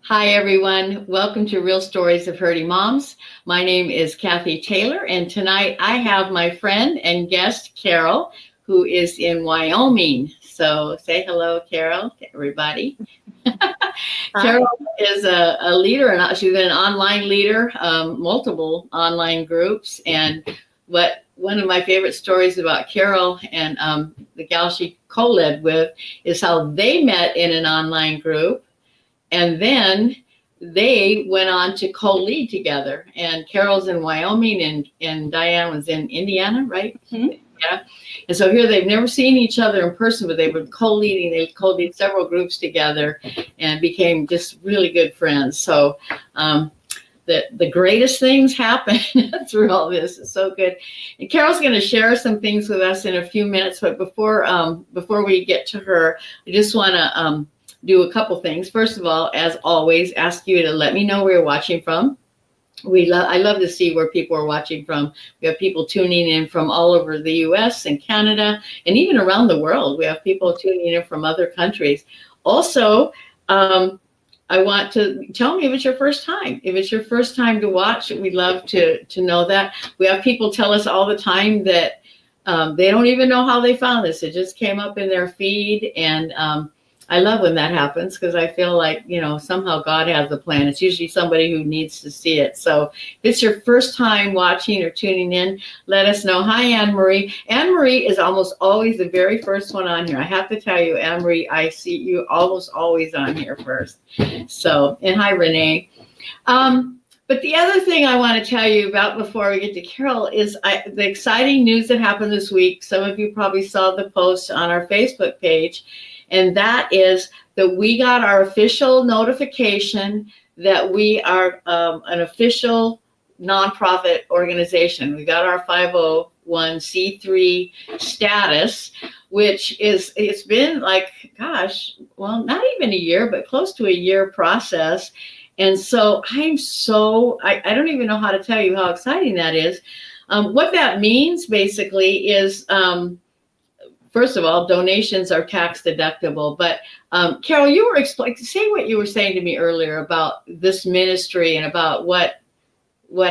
Hi, everyone. Welcome to Real Stories of Hurting Moms. My name is Cathy Taylor, and tonight I have my friend and guest, Carol, who is in Wyoming. So say hello, Carol, to everybody. Carol is a leader, and she's been an online leader, multiple online groups. And one of my favorite stories about Carol and the gal she co-led with is how they met in an online group. And then they went on to co-lead together. And Carol's in Wyoming and Diane was in Indiana, right? Mm-hmm. Yeah. And so here they've never seen each other in person, but they were co-leading. They co-lead several groups together and became just really good friends. So the greatest things happen through all this. It's so good. And Carol's going to share some things with us in a few minutes. But before we get to her, I just want to do a couple things. First of all, as always, ask you to let me know where you're watching from. I love to see where people are watching from. We have people tuning in from all over the US and Canada and even around the world. We have people tuning in from other countries. Also, I want to tell me if it's your first time. If it's your first time to watch, we'd love to know that. We have people tell us all the time that they don't even know how they found this. It just came up in their feed, and I love when that happens because I feel like, somehow God has a plan. It's usually somebody who needs to see it. So if it's your first time watching or tuning in, let us know. Hi, Anne-Marie. Anne-Marie is almost always the very first one on here. I have to tell you, Anne-Marie, I see you almost always on here first. So, and hi, Renee. But the other thing I want to tell you about before we get to Carol is the exciting news that happened this week. Some of you probably saw the post on our Facebook page. And that is that we got our official notification that we are an official nonprofit organization. We got our 501c3 status, which it's been like, not even a year, but close to a year process. And so I don't even know how to tell you how exciting that is. What that means basically is, first of all, donations are tax deductible. But Carol, you were say what you were saying to me earlier about this ministry and about what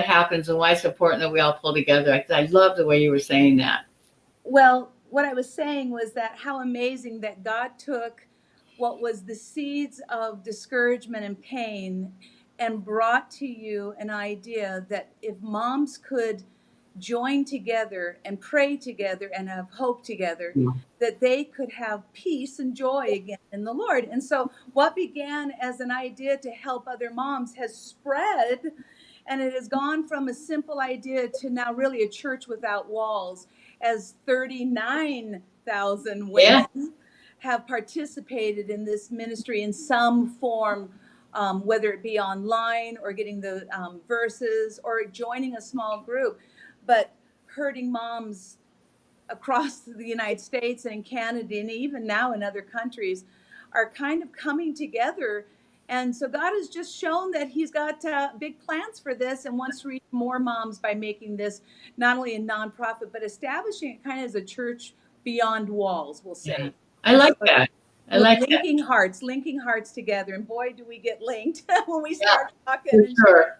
happens and why it's important that we all pull together. I love the way you were saying that. Well, what I was saying was that how amazing that God took what was the seeds of discouragement and pain and brought to you an idea that if moms could join together and pray together and have hope together, that they could have peace and joy again in the Lord. And so what began as an idea to help other moms has spread, and it has gone from a simple idea to now really a church without walls, as 39,000 women have participated in this ministry in some form, whether it be online or getting the verses or joining a small group. But hurting moms across the United States and Canada and even now in other countries are kind of coming together. And so God has just shown that he's got big plans for this and wants to reach more moms by making this not only a nonprofit, but establishing it kind of as a church beyond walls, we'll say. Yeah. I like that. I like linking hearts together. And boy, do we get linked when we start talking. For sure.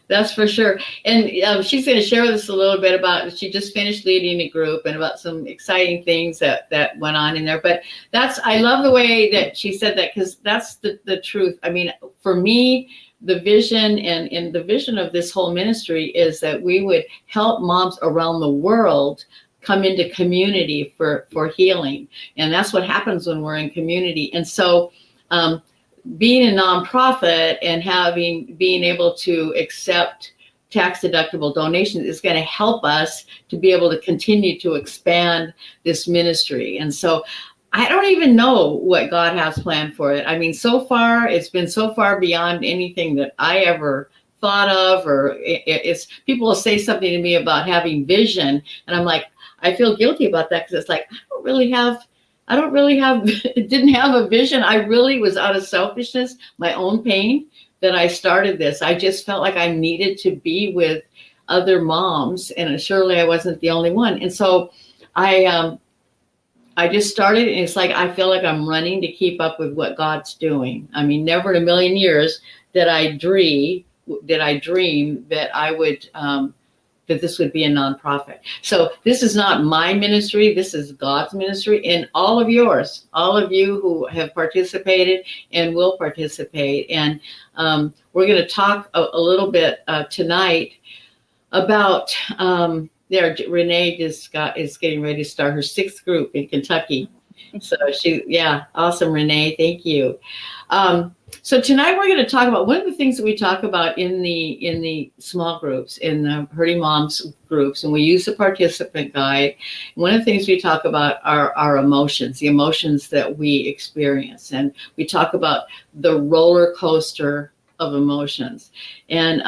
That's for sure. And she's going to share with us a little bit about, she just finished leading a group and about some exciting things that went on in there. But I love the way that she said that, because that's the truth. I mean, for me, the vision and the vision of this whole ministry is that we would help moms around the world come into community for healing. And that's what happens when we're in community. And so, being a nonprofit and being able to accept tax deductible donations is going to help us to be able to continue to expand this ministry. And so I don't even know what God has planned for it. I mean, so far, it's been so far beyond anything that I ever thought of, or it's people will say something to me about having vision. And I'm like, I feel guilty about that, because it's like, I didn't have a vision. I really was out of selfishness, my own pain, that I started this. I just felt like I needed to be with other moms, and surely I wasn't the only one. And so I I just started, and it's like I feel like I'm running to keep up with what God's doing. I mean, never in a million years did I dream that I would that this would be a nonprofit. So this is not my ministry. This is God's ministry, and all of yours, all of you who have participated and will participate. And we're going to talk a little bit tonight about Renee is getting ready to start her 6th group in Kentucky. So yeah, awesome, Renee. Thank you. So tonight we're going to talk about one of the things that we talk about in the small groups, in the Hurting Moms groups, and we use the participant guide. One of the things we talk about are our emotions, the emotions that we experience, and we talk about the roller coaster of emotions. And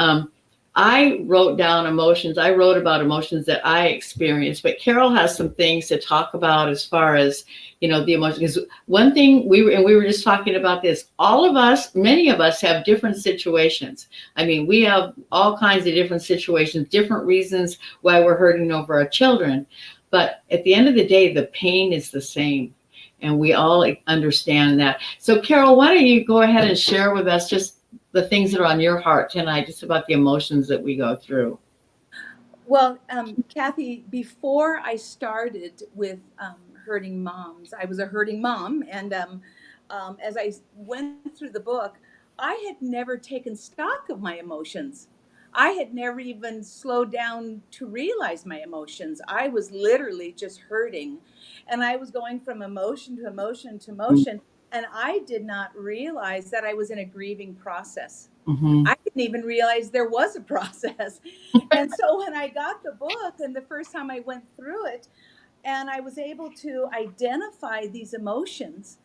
I wrote down emotions. I wrote about emotions that I experienced, but Carol has some things to talk about as far as, the emotions. Because one thing we were just talking about this, all of us, many of us have different situations. I mean, we have all kinds of different situations, different reasons why we're hurting over our children. But at the end of the day, the pain is the same. And we all understand that. So Carol, why don't you go ahead and share with us just the things that are on your heart tonight, just about the emotions that we go through. Well, Cathy, before I started with Hurting Moms, I was a hurting mom. And as I went through the book, I had never taken stock of my emotions. I had never even slowed down to realize my emotions. I was literally just hurting. And I was going from emotion to emotion to emotion. And I did not realize that I was in a grieving process. Mm-hmm. I didn't even realize there was a process. And so when I got the book and the first time I went through it and I was able to identify these emotions,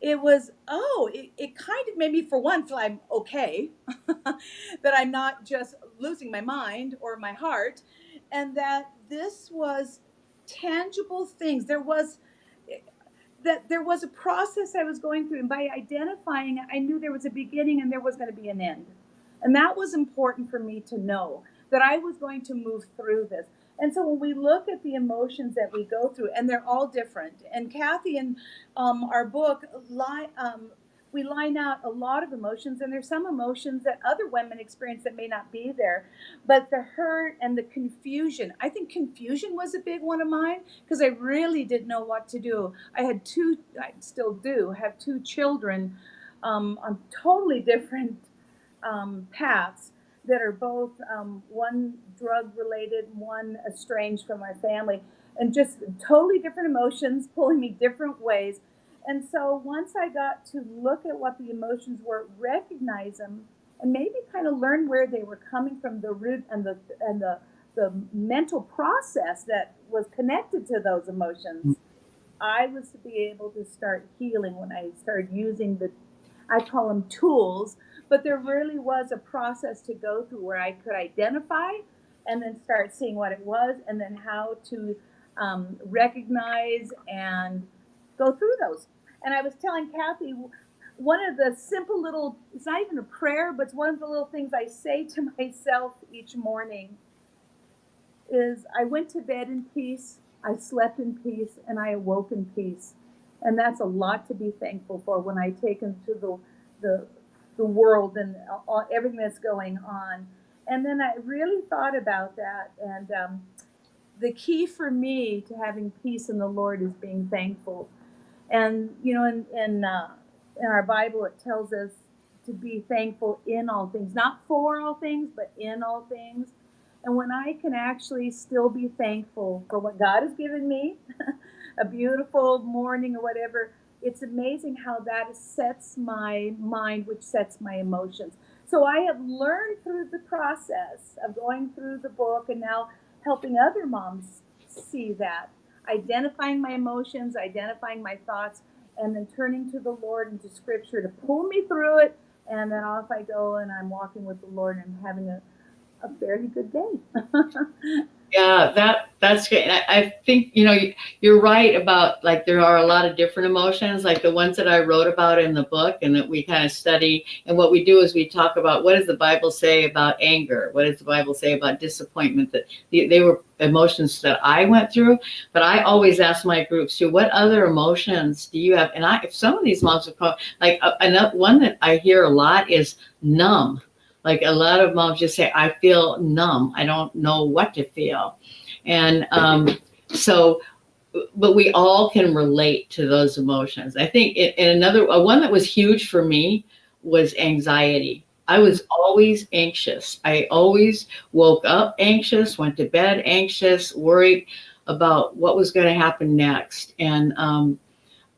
it kind of made me, for one, feel I'm okay, that I'm not just losing my mind or my heart, and that this was tangible things. There was a process I was going through, and by identifying it, I knew there was a beginning and there was going to be an end. And that was important for me to know, that I was going to move through this. And so when we look at the emotions that we go through, and they're all different, and Cathy in our book, we line out a lot of emotions, and there's some emotions that other women experience that may not be there. But the hurt and the confusion, I think confusion was a big one of mine, because I really didn't know what to do. I still do, have 2 children on totally different paths that are both one drug related, one estranged from my family, and just totally different emotions pulling me different ways. And so once I got to look at what the emotions were, recognize them, and maybe kind of learn where they were coming from, the root and the mental process that was connected to those emotions, I was to be able to start healing when I started using I call them tools, but there really was a process to go through where I could identify and then start seeing what it was, and then how to recognize and go through those. And I was telling Cathy, one of the simple little, it's not even a prayer, but it's one of the little things I say to myself each morning is, I went to bed in peace, I slept in peace, and I awoke in peace. And that's a lot to be thankful for when I take into the world and everything that's going on. And then I really thought about that. And the key for me to having peace in the Lord is being thankful. And, in our Bible, it tells us to be thankful in all things, not for all things, but in all things. And when I can actually still be thankful for what God has given me, a beautiful morning or whatever, it's amazing how that sets my mind, which sets my emotions. So I have learned through the process of going through the book and now helping other moms see that, identifying my emotions, identifying my thoughts, and then turning to the Lord and to Scripture to pull me through it. And then off I go, and I'm walking with the Lord and having a fairly good day. Yeah, that's great. I think you're right about, like, there are a lot of different emotions, like the ones that I wrote about in the book and that we kind of study. And what we do is we talk about, what does the Bible say about anger? What does the Bible say about disappointment? That they were emotions that I went through, but I always ask my groups too, what other emotions do you have? And if some of these moms are like, another one that I hear a lot is numb. Like, a lot of moms just say, I feel numb. I don't know what to feel. And so, but we all can relate to those emotions. I think and another one that was huge for me was anxiety. I was always anxious. I always woke up anxious, went to bed anxious, worried about what was going to happen next. And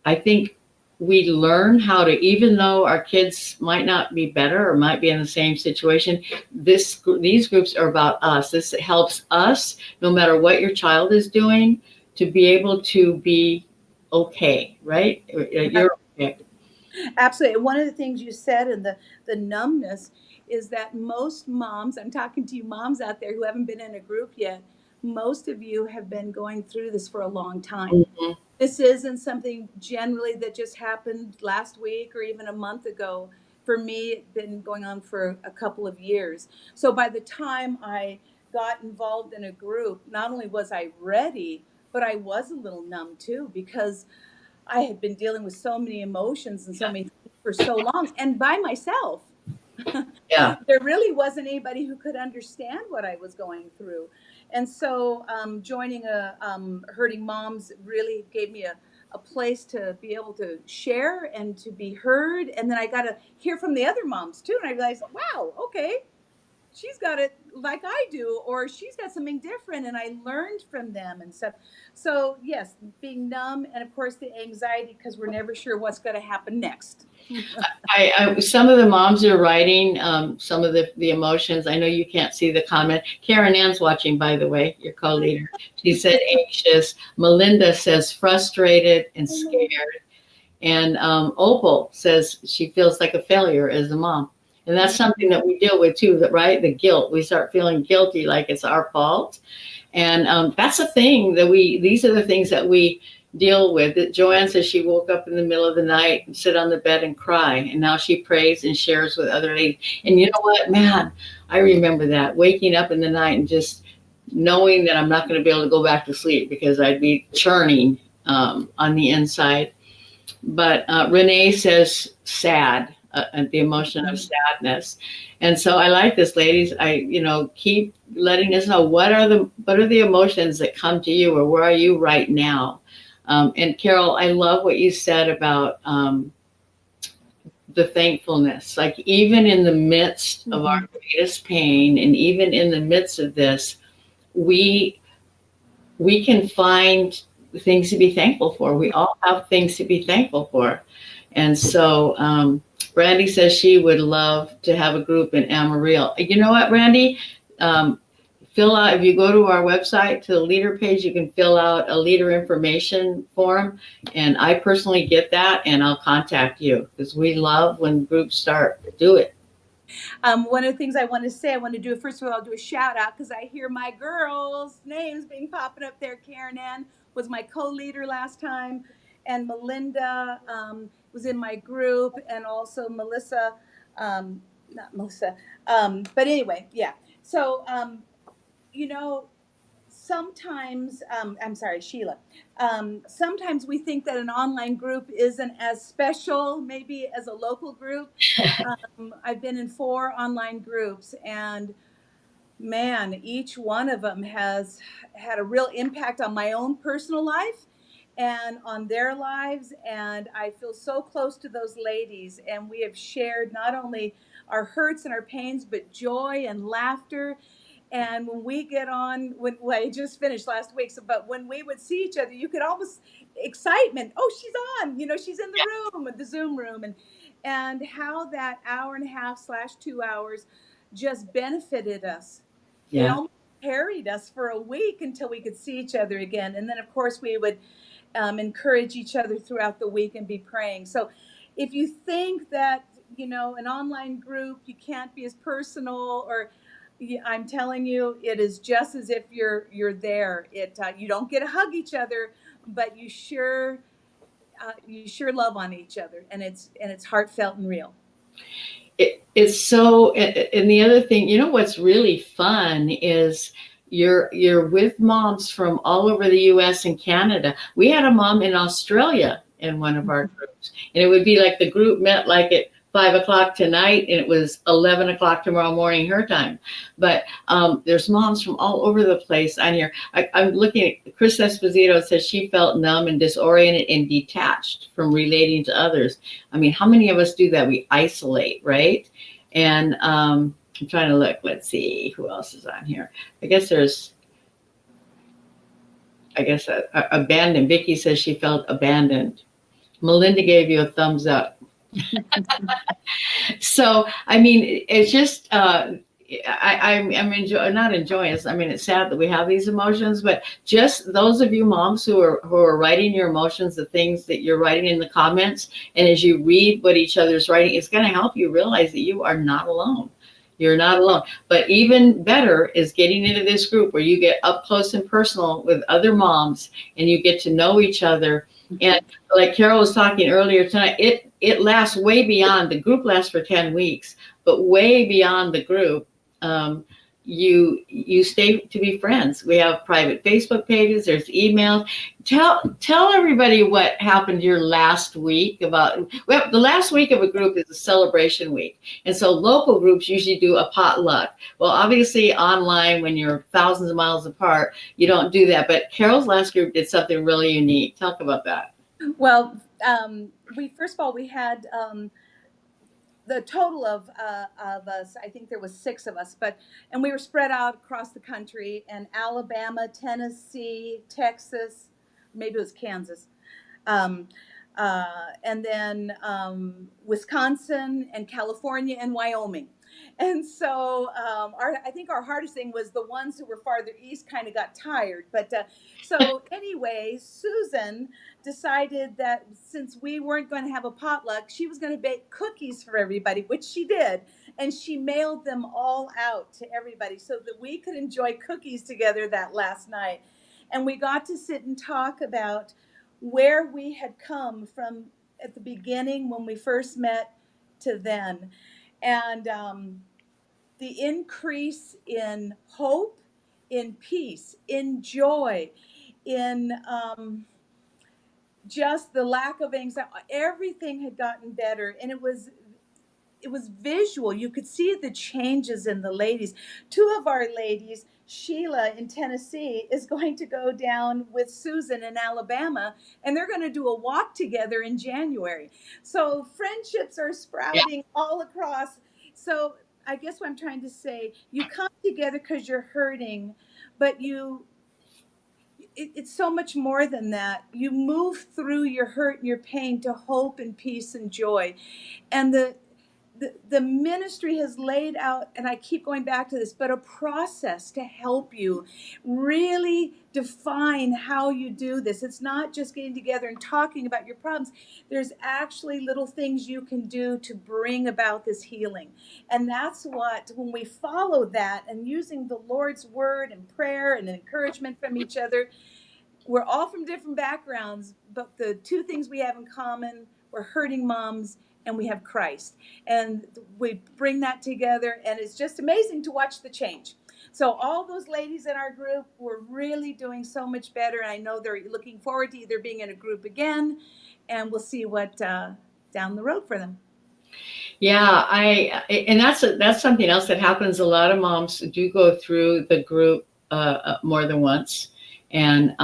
I think we learn how to, even though our kids might not be better or might be in the same situation, these groups are about us. This helps us, no matter what your child is doing, to be able to be okay, right? You're okay. Absolutely. One of the things you said in the numbness is that most moms, I'm talking to you moms out there who haven't been in a group yet, most of you have been going through this for a long time. Mhm. This isn't something generally that just happened last week or even a month ago. For me, it's been going on for a couple of years. So by the time I got involved in a group, not only was I ready, but I was a little numb too, because I had been dealing with so many emotions and so many things for so long and by myself. Yeah. There really wasn't anybody who could understand what I was going through. And so joining a Hurting Moms really gave me a place to be able to share and to be heard. And then I got to hear from the other moms too. And I realized, wow, okay, she's got it like I do, or she's got something different, and I learned from them and stuff. So yes, being numb, and of course the anxiety because we're never sure what's going to happen next. Some of the moms are writing some of the emotions. I know you can't see the comment. Karen Ann's watching, by the way, your co-leader. She said anxious. Melinda says frustrated and scared. And Opal says she feels like a failure as a mom. And that's something that we deal with too, right? The guilt. We start feeling guilty, like it's our fault. And that's a thing that these are the things that we deal with. Joanne says she woke up in the middle of the night and sit on the bed and cry. And now she prays and shares with other ladies. And you know what, man, I remember that, waking up in the night and just knowing that I'm not going to be able to go back to sleep because I'd be churning on the inside. But Renee says sad, the emotion of sadness. And so I like this, ladies. Keep letting us know, what are the emotions that come to you, or where are you right now? And Carol, I love what you said about the thankfulness. Like, even in the midst of our greatest pain, and even in the midst of this, we we can find things to be thankful for. We all have things to be thankful for. And so Brandy says she would love to have a group in Amarillo. You know what, Brandy? Fill out, if you go to our website, to the leader page, you can fill out a leader information form. And I personally get that, and I'll contact you, because we love when groups start. Do it. One of the things I want to say, I want to do, first of all, I'll do a shout out because I hear my girls' names being popping up there. Karen Ann was my co-leader last time, and Melinda was in my group, and also Melissa, not Melissa, but anyway, yeah. So, you know, sometimes, I'm sorry, Sheila. Sometimes we think that an online group isn't as special, maybe as a local group. I've been in 4 online groups, and man, each one of them has had a real impact on my own personal life and on their lives. And I feel so close to those ladies. And we have shared not only our hurts and our pains, but joy and laughter. And when we get on, well, I just finished last week, so, but when we would see each other, you could almost excitement. Oh, she's on, she's in the room, the Zoom room, and how that hour and a half slash 2 hours just benefited us. It Yeah. almost carried us for a week until we could see each other again. And then, of course, we would encourage each other throughout the week and be praying. So if you think that, an online group, you can't be as personal, or Yeah, I'm telling you, it is just as if you're there. You don't get to hug each other, but you sure love on each other, and it's heartfelt and real. It's so, and the other thing, you know, what's really fun is you're with moms from all over the US and Canada. We had a mom in Australia in one of our groups, and it would be like the group met like at 5 o'clock tonight, and it was 11 o'clock tomorrow morning her time. But there's moms from all over the place on here. I'm looking at Chris Esposito. Says she felt numb and disoriented and detached from relating to others. I mean, how many of us do that? We isolate, right? And I'm trying to look. Let's see who else is on here. I guess abandoned. Vicky says she felt abandoned. Melinda gave you a thumbs up. So, I mean, it's just, I'm not enjoying this. I mean, it's sad that we have these emotions, but just those of you moms who are writing your emotions, the things that you're writing in the comments, and as you read what each other's writing, it's going to help you realize that you are not alone. You're not alone. But even better is getting into this group where you get up close and personal with other moms and you get to know each other. And like Carol was talking earlier tonight, it lasts way beyond, the group lasts for 10 weeks, but way beyond the group. You stay to be friends. We have private Facebook pages, there's emails. Tell everybody what happened your last week about, well, the last week of a group is a celebration week. And so local groups usually do a potluck. Well, obviously online when you're thousands of miles apart, you don't do that. But Carol's last group did something really unique. Talk about that. Well, we had the total of us. I think there was 6 of us, and we were spread out across the country in Alabama, Tennessee, Texas, maybe it was Kansas, and then Wisconsin and California and Wyoming. And so I think our hardest thing was the ones who were farther east kind of got tired. But so anyway, Susan decided that since we weren't going to have a potluck, she was going to bake cookies for everybody, which she did. And she mailed them all out to everybody so that we could enjoy cookies together that last night. And we got to sit and talk about where we had come from at the beginning when we first met to then. And the increase in hope, in peace, in joy, in just the lack of anxiety, everything had gotten better. And it was visual. You could see the changes in the ladies. 2 of our ladies, Sheila in Tennessee, is going to go down with Susan in Alabama, and they're going to do a walk together in January. So friendships are sprouting all across. So I guess what I'm trying to say, you come together because you're hurting, but it's so much more than that. You move through your hurt and your pain to hope and peace and joy. And the ministry has laid out, and I keep going back to this, but a process to help you really define how you do this. It's not just getting together and talking about your problems. There's actually little things you can do to bring about this healing. And that's what, when we follow that and using the Lord's word and prayer and encouragement from each other, we're all from different backgrounds, but the 2 things we have in common, we're hurting moms and we have Christ. And we bring that together, and it's just amazing to watch the change. So all those ladies in our group were really doing so much better. And I know they're looking forward to either being in a group again, and we'll see what down the road for them. Yeah, and that's something else that happens. A lot of moms do go through the group more than once, and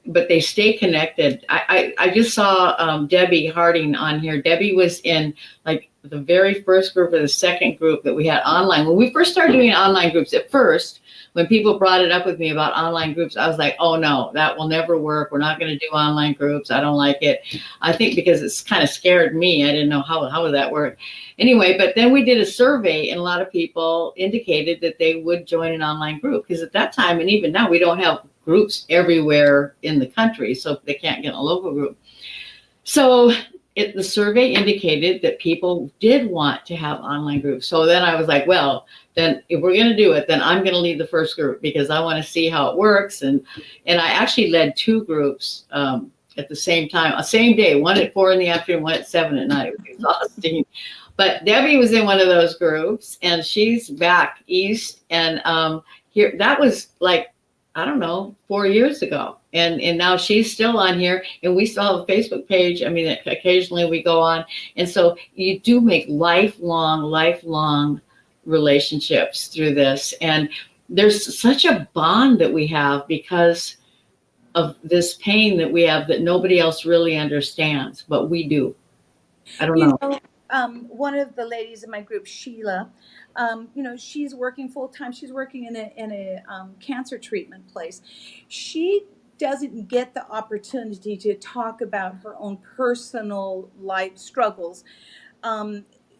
but they stay connected. I just saw Debbie Harding on here. Debbie was in like the very first group or the second group that we had online. When we first started doing online groups, at first, when people brought it up with me about online groups, I was like, oh no, that will never work. We're not going to do online groups. I don't like it. I think because it's kind of scared me. I didn't know how would that work. Anyway, but then we did a survey, and a lot of people indicated that they would join an online group, because at that time, and even now, we don't have groups everywhere in the country, so they can't get in a local group. So the survey indicated that people did want to have online groups. So then I was like, well, then if we're going to do it, then I'm going to lead the first group because I want to see how it works. And I actually led two groups at the same time, same day, one at 4 in the afternoon, one at 7 at night. It was exhausting. But Debbie was in one of those groups, and she's back east. And here, that was like, I don't know, 4 years ago. And now she's still on here, and we still have a Facebook page. I mean, occasionally we go on. And so you do make lifelong relationships through this. And there's such a bond that we have because of this pain that we have that nobody else really understands, but we do. I don't know. One of the ladies in my group, Sheila, she's working full time. She's working in a cancer treatment place. She doesn't get the opportunity to talk about her own personal life struggles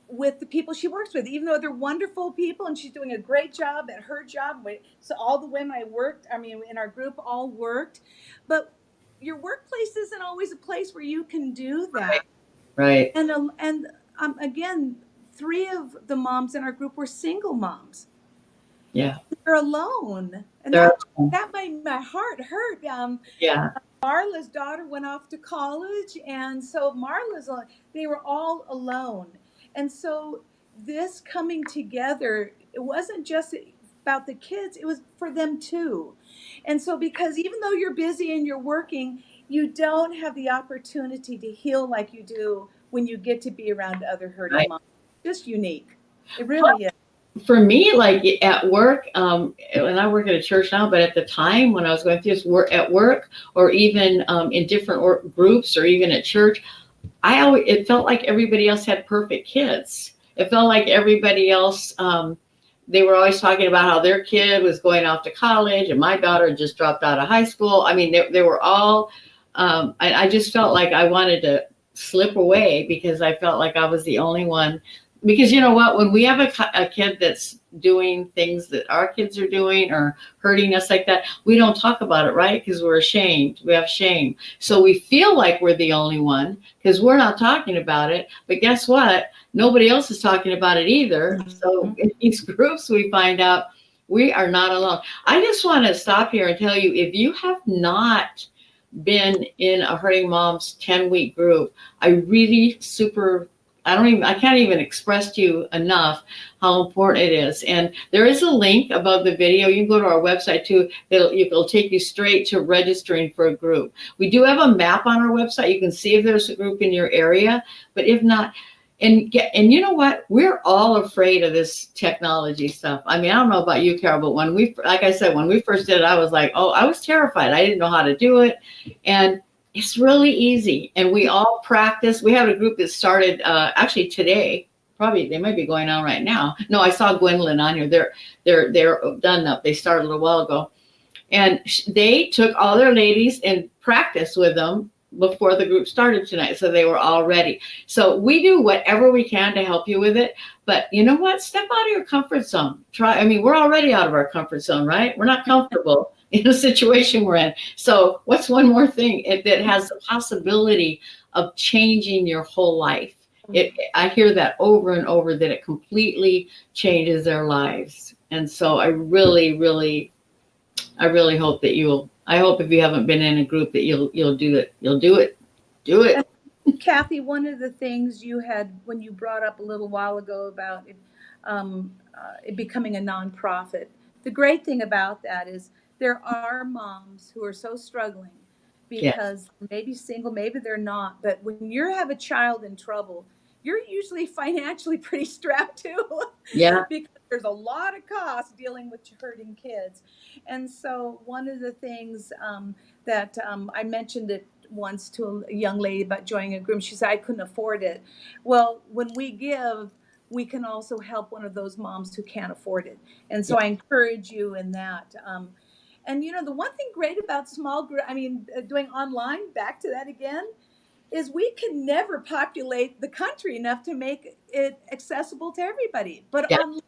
with the people she works with, even though they're wonderful people and she's doing a great job at her job. So all the women in our group all worked, but your workplace isn't always a place where you can do that. Right. And again, 3 of the moms in our group were single moms. Yeah. They're alone. And that made my heart hurt. Yeah. Marla's daughter went off to college, and so they were all alone. And so this coming together, it wasn't just about the kids, it was for them too. And so because even though you're busy and you're working, you don't have the opportunity to heal like you do when you get to be around other hurting moms. Just unique. It really is. For me, like at work, and I work at a church now, but at the time when I was going through this work at work, or even in different groups, or even at church, it felt like everybody else had perfect kids. It felt like everybody else, they were always talking about how their kid was going off to college, and my daughter just dropped out of high school. I mean, they were all. I just felt like I wanted to slip away because I felt like I was the only one. Because you know what, when we have a kid that's doing things that our kids are doing or hurting us like that, we don't talk about it, right? Because we're ashamed. We have shame. So we feel like we're the only one because we're not talking about it. But guess what? Nobody else is talking about it either. So in these groups, we find out we are not alone. I just want to stop here and tell you, if you have not been in a Hurting Moms 10-week group, I can't even express to you enough how important it is. And there is a link above the video. You can go to our website too. It'll take you straight to registering for a group. We do have a map on our website. You can see if there's a group in your area, but if not, and you know what? We're all afraid of this technology stuff. I mean, I don't know about you, Carol, but like I said, when we first did it, I was like, I was terrified. I didn't know how to do it. And it's really easy, and we all practice. We have a group that started actually today. Probably they might be going on right now. No, I saw Gwendolyn on here. They're done up. They started a little while ago, and they took all their ladies and practiced with them before the group started tonight, so they were all ready. So we do whatever we can to help you with it. But you know what? Step out of your comfort zone. We're already out of our comfort zone, right? We're not comfortable in the situation we're in. So what's one more thing that has the possibility of changing your whole life? I hear that over and over, that it completely changes their lives. And so I really hope that I hope if you haven't been in a group that you'll do it. You'll do it. Do it. Cathy, one of the things you had when you brought up a little while ago about it becoming a nonprofit, the great thing about that is there are moms who are so struggling because maybe single, maybe they're not. But when you have a child in trouble, you're usually financially pretty strapped too. Yeah. Because there's a lot of costs dealing with hurting kids. And so one of the things that I mentioned it once to a young lady about joining a group. She said, I couldn't afford it. Well, when we give, we can also help one of those moms who can't afford it. And so I encourage you in that. And the one thing great about doing online, back to that again, is we can never populate the country enough to make it accessible to everybody. But online,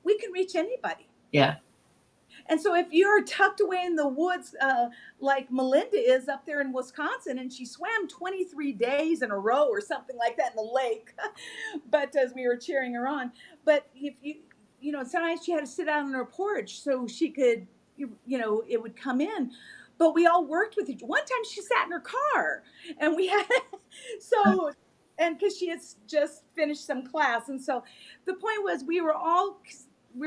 we can reach anybody. Yeah. And so if you're tucked away in the woods, like Melinda is up there in Wisconsin, and she swam 23 days in a row or something like that in the lake, but as we were cheering her on, but if you know, sometimes she had to sit out on her porch so she could, you know, it would come in. But we all worked with each. One time she sat in her car, and we had so, and because she had just finished some class, and so the point was we were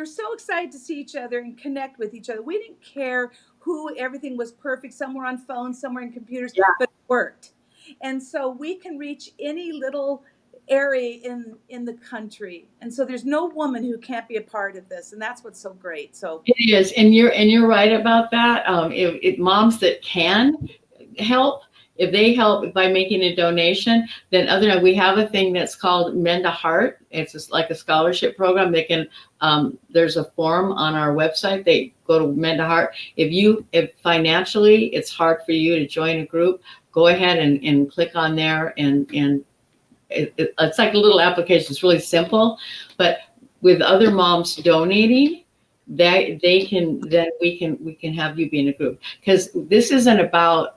so excited to see each other and connect with each other. We didn't care who, everything was perfect. Some were on phones, some were in computers, Yeah. but it worked. And so we can reach any little area in the country. And so there's no woman who can't be a part of this. And that's what's so great. So It is, and you're right about that. If moms that can help, if they help by making a donation, then we have a thing that's called Mend a Heart. It's just like a scholarship program. They can there's a form on our website. They go to Mend a Heart. If financially it's hard for you to join a group, go ahead and click on there, and it's like a little application. It's really simple, but with other moms donating, they can, then we can have you be in a group, because this isn't about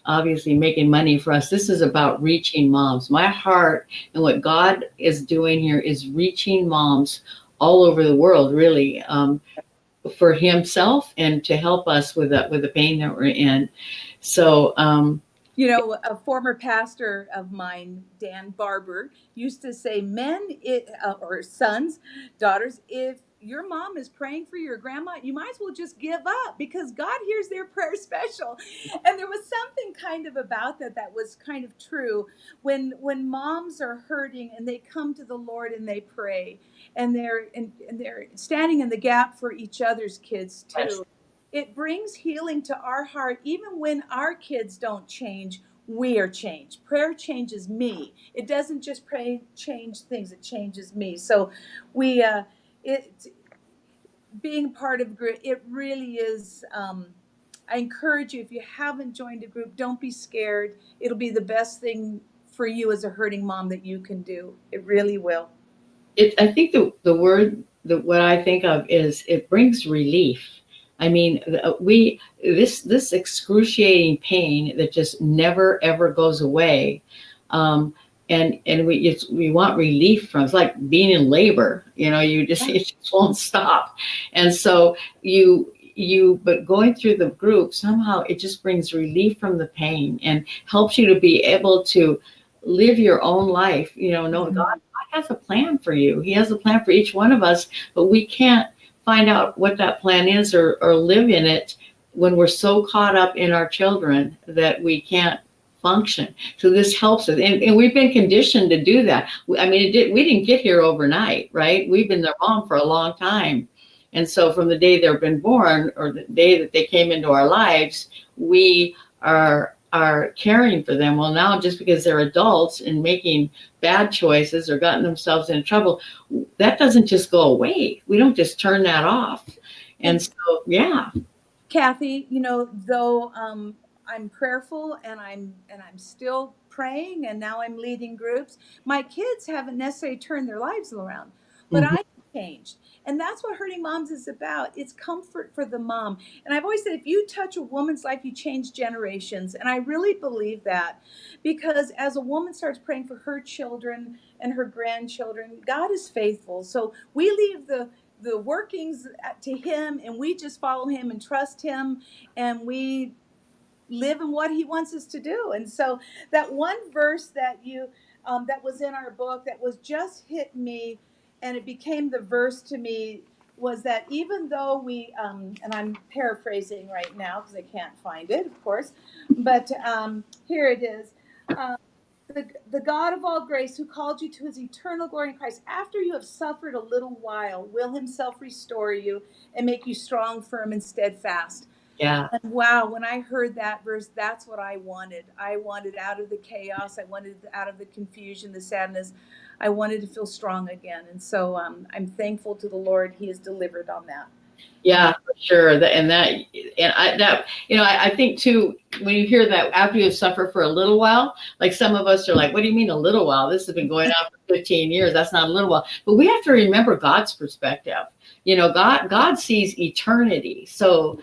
obviously making money for us. This is about reaching moms. My heart and what God is doing here is reaching moms all over the world, really, for himself and to help us with the pain that we're in. So you know, a former pastor of mine, Dan Barber, used to say, or sons, daughters, if your mom is praying for your grandma, you might as well just give up, because God hears their prayer special. And there was something kind of about that was kind of true. When moms are hurting and they come to the Lord and they pray, and they're standing in the gap for each other's kids too. Yes. It brings healing to our heart. Even when our kids don't change, we are changed. Prayer changes me. It doesn't just change things, it changes me. So being part of a group, it really is, I encourage you, if you haven't joined a group, don't be scared. It'll be the best thing for you as a hurting mom that you can do. It really will. I think the word that what I think of is it brings relief. I mean, this excruciating pain that just never ever goes away, and we want relief from. It's like being in labor. You know, it just won't stop, and so but going through the group, somehow it just brings relief from the pain and helps you to be able to live your own life. You know, God has a plan for you. He has a plan for each one of us, but we can't find out what that plan is or live in it when we're so caught up in our children that we can't function. So this helps us. And we've been conditioned to do that. I mean, we didn't get here overnight, right? We've been their mom for a long time. And so from the day they've been born or the day that they came into our lives, we are caring for them. Well, now just because they're adults and making bad choices or gotten themselves into trouble, that doesn't just go away. We don't just turn that off. And so, yeah. Cathy, you know, though I'm prayerful and I'm still praying, and now I'm leading groups, my kids haven't necessarily turned their lives around, but I changed. And that's what Hurting Moms is about. It's comfort for the mom. And I've always said, if you touch a woman's life, you change generations. And I really believe that, because as a woman starts praying for her children and her grandchildren, God is faithful. So we leave the workings to him, and we just follow him and trust him, and we live in what he wants us to do. And so that one verse that that was in our book that was just hit me, and it became the verse to me, was that even though we, and I'm paraphrasing right now because I can't find it, of course, but here it is. The God of all grace, who called you to his eternal glory in Christ, after you have suffered a little while, will himself restore you and make you strong, firm, and steadfast. Yeah. And wow, when I heard that verse, that's what I wanted. I wanted out of the chaos. I wanted out of the confusion, the sadness. I wanted to feel strong again. And so I'm thankful to the Lord. He has delivered on that. Yeah, for sure. I think too, when you hear that after you suffer for a little while, like some of us are like, what do you mean a little while? This has been going on for 15 years. That's not a little while. But we have to remember God's perspective. You know, God sees eternity. So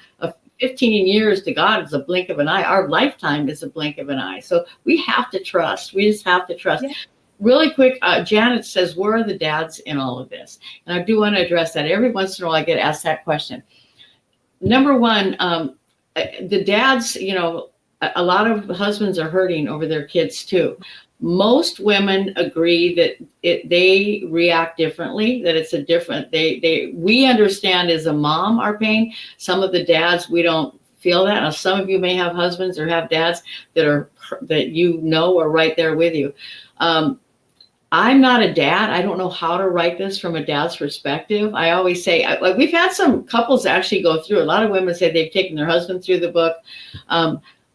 15 years to God is a blink of an eye. Our lifetime is a blink of an eye. So we have to trust. We just have to trust. Yeah. Really quick, Janet says, where are the dads in all of this? And I do want to address that. Every once in a while, I get asked that question. Number one, the dads, you know, a lot of husbands are hurting over their kids too. Most women agree that they react differently, that it's a different, we understand as a mom our pain. Some of the dads, we don't feel that. Now, some of you may have husbands or have dads that you know are right there with you. I'm not a dad. I don't know how to write this from a dad's perspective. I always say, like, we've had some couples actually go through. A lot of women say they've taken their husband through the book,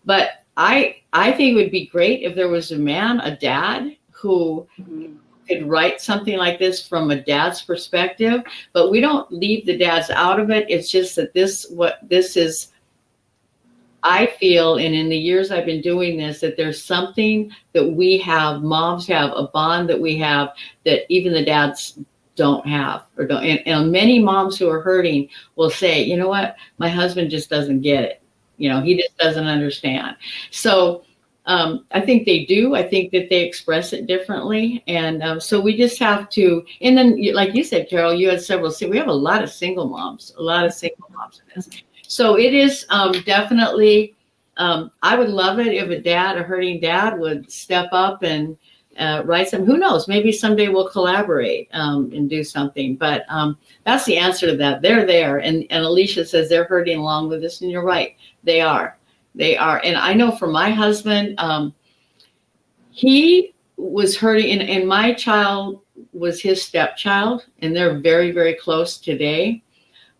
but I think it would be great if there was a dad who could write something like this from a dad's perspective. But we don't leave the dads out of it. It's just that this is. I feel, and in the years I've been doing this, that there's something that we have, moms have, a bond that we have that even the dads don't have or don't. And many moms who are hurting will say, you know what, my husband just doesn't get it. You know, he just doesn't understand. So I think they do. I think that they express it differently. And so we just have to, and then like you said, Carol, you had several, we have a lot of single moms in this. So it is definitely, I would love it if a hurting dad would step up and write some, who knows, maybe someday we'll collaborate and do something. But that's the answer to that. They're there. And Alicia says they're hurting along with us. And you're right. They are. And I know for my husband, he was hurting, and my child was his stepchild, and they're very, very close today.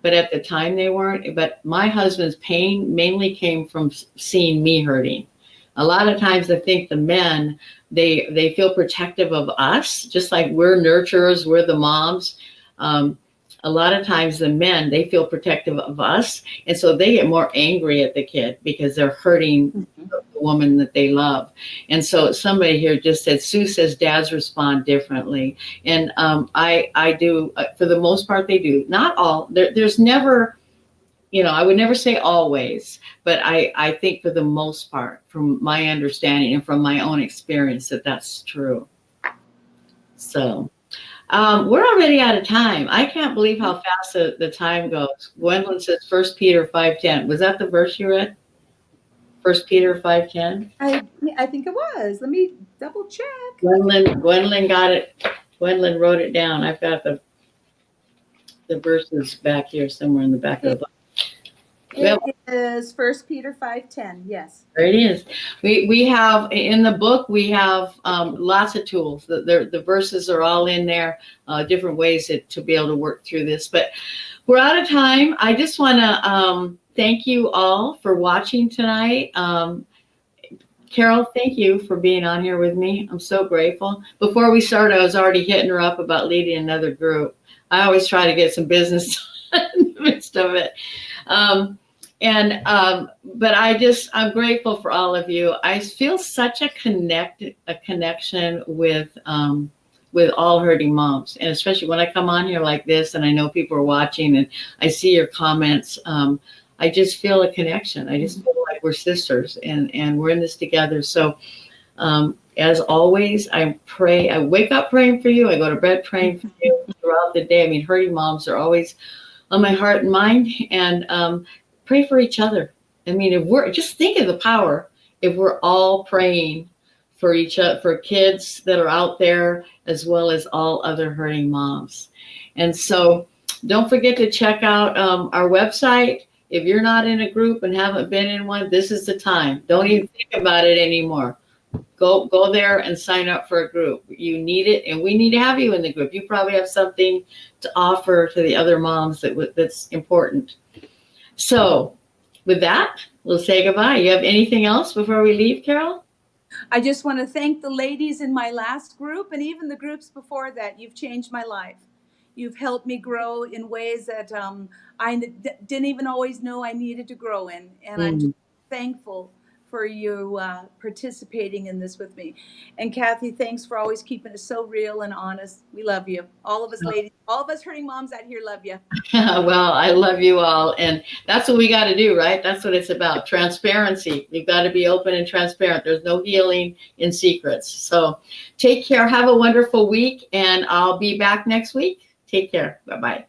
But at the time they weren't. But my husband's pain mainly came from seeing me hurting. A lot of times I think the men, they feel protective of us, just like we're nurturers, we're the moms. A lot of times the men, they feel protective of us. And so they get more angry at the kid because they're hurting the woman that they love. And so somebody here just said, Sue says dads respond differently. And I do, for the most part, they do. Not all. There's never, you know, I would never say always, but I think for the most part, from my understanding and from my own experience, that's true. So. We're already out of time. I can't believe how fast the time goes. Gwendolyn says 1 Peter 5:10. Was that the verse you read? 1 Peter 5:10? I think it was. Let me double check. Gwendolyn got it. Gwendolyn wrote it down. I've got the verses back here somewhere in the back of the book. It is 1 Peter 5:10. Yes. There it is. We have in the book, we have lots of tools. The verses are all in there, different ways to be able to work through this. But we're out of time. I just want to thank you all for watching tonight. Carol, thank you for being on here with me. I'm so grateful. Before we started, I was already hitting her up about leading another group. I always try to get some business in the midst of it. But I'm grateful for all of you. I feel such a connection with all hurting moms, and especially when I come on here like this, and I know people are watching, and I see your comments. I just feel a connection. I just feel like we're sisters, and we're in this together. So, as always, I pray. I wake up praying for you. I go to bed praying for you throughout the day. I mean, hurting moms are always on my heart and mind, and pray for each other. I mean, if we're just think of the power if we're all praying for each other, for kids that are out there, as well as all other hurting moms. And so don't forget to check out our website. If you're not in a group and haven't been in one, this is the time. Don't even think about it anymore. Go there and sign up for a group. You need it, and we need to have you in the group. You probably have something to offer to the other moms that's important. So with that, we'll say goodbye. You have anything else before we leave, Carol? I just want to thank the ladies in my last group and even the groups before that. You've changed my life. You've helped me grow in ways that I didn't even always know I needed to grow in. And I'm just thankful for you participating in this with me. And Cathy, thanks for always keeping it so real and honest. We love you. All of us ladies, all of us hurting moms out here love you. Well, I love you all. And that's what we got to do, right? That's what it's about. Transparency. We've got to be open and transparent. There's no healing in secrets. So take care. Have a wonderful week. And I'll be back next week. Take care. Bye-bye.